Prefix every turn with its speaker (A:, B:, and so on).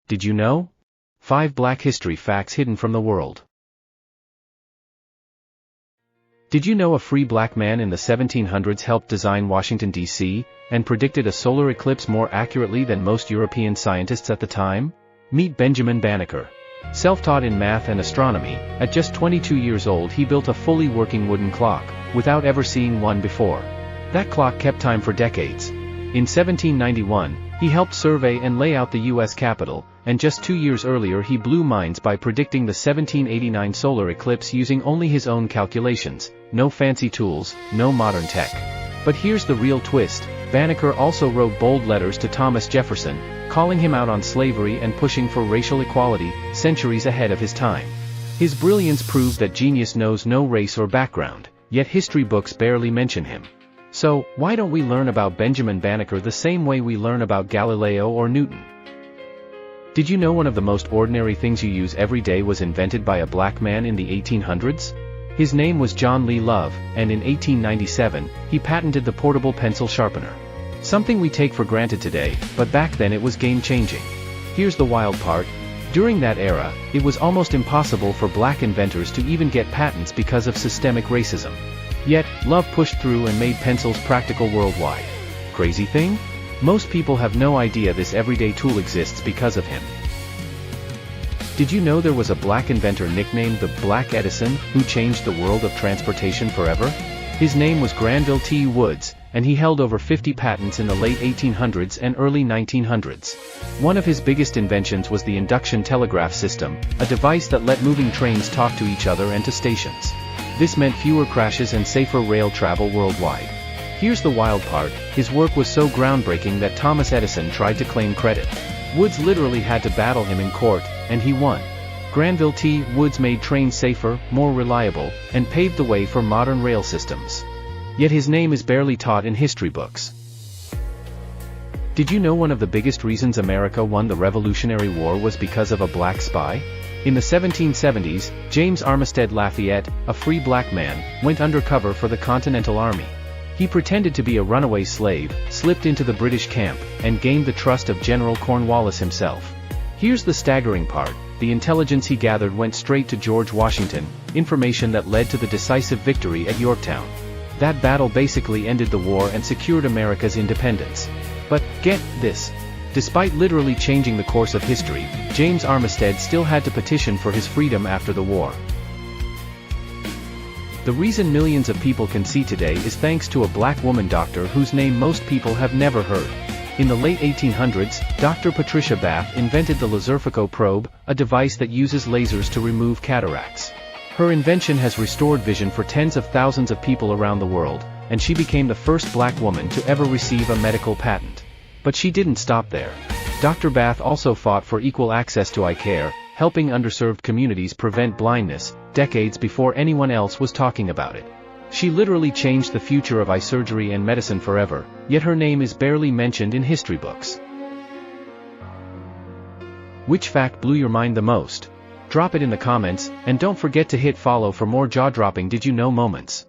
A: Did you know? 5 Black History Facts Hidden from the World. Did you know a free black man in the 1700s helped design Washington, D.C., and predicted a solar eclipse more accurately than most European scientists at the time? Meet Benjamin Banneker. Self-taught in math and astronomy, at just 22 years old he built a fully working wooden clock, without ever seeing one before. That clock kept time for decades. In 1791, he helped survey and lay out the U.S. Capitol, and just 2 years earlier he blew minds by predicting the 1789 solar eclipse using only his own calculations, no fancy tools, no modern tech. But here's the real twist, Banneker also wrote bold letters to Thomas Jefferson, calling him out on slavery and pushing for racial equality, centuries ahead of his time. His brilliance proved that genius knows no race or background, yet history books barely mention him. So, why don't we learn about Benjamin Banneker the same way we learn about Galileo or Newton? Did you know one of the most ordinary things you use every day was invented by a black man in the 1800s? His name was John Lee Love, and in 1897, he patented the portable pencil sharpener. Something we take for granted today, but back then it was game-changing. Here's the wild part. During that era, it was almost impossible for black inventors to even get patents because of systemic racism. Yet, Love pushed through and made pencils practical worldwide. Crazy thing? Most people have no idea this everyday tool exists because of him. Did you know there was a black inventor nicknamed the Black Edison, who changed the world of transportation forever? His name was Granville T. Woods, and he held over 50 patents in the late 1800s and early 1900s. One of his biggest inventions was the induction telegraph system, a device that let moving trains talk to each other and to stations. This meant fewer crashes and safer rail travel worldwide. Here's the wild part, his work was so groundbreaking that Thomas Edison tried to claim credit. Woods literally had to battle him in court, and he won. Granville T. Woods made trains safer, more reliable, and paved the way for modern rail systems. Yet his name is barely taught in history books. Did you know one of the biggest reasons America won the Revolutionary War was because of a black spy? In the 1770s, James Armistead Lafayette, a free black man, went undercover for the Continental Army. He pretended to be a runaway slave, slipped into the British camp, and gained the trust of General Cornwallis himself. Here's the staggering part, the intelligence he gathered went straight to George Washington, information that led to the decisive victory at Yorktown. That battle basically ended the war and secured America's independence. But, get this. Despite literally changing the course of history, James Armistead still had to petition for his freedom after the war. The reason millions of people can see today is thanks to a black woman doctor whose name most people have never heard. In the late 1800s, Dr. Patricia Bath invented the Laserfico probe, a device that uses lasers to remove cataracts. Her invention has restored vision for tens of thousands of people around the world, and she became the first black woman to ever receive a medical patent. But she didn't stop there. Dr. Bath also fought for equal access to eye care, helping underserved communities prevent blindness, decades before anyone else was talking about it. She literally changed the future of eye surgery and medicine forever, yet her name is barely mentioned in history books. Which fact blew your mind the most? Drop it in the comments, and don't forget to hit follow for more jaw-dropping did you know moments.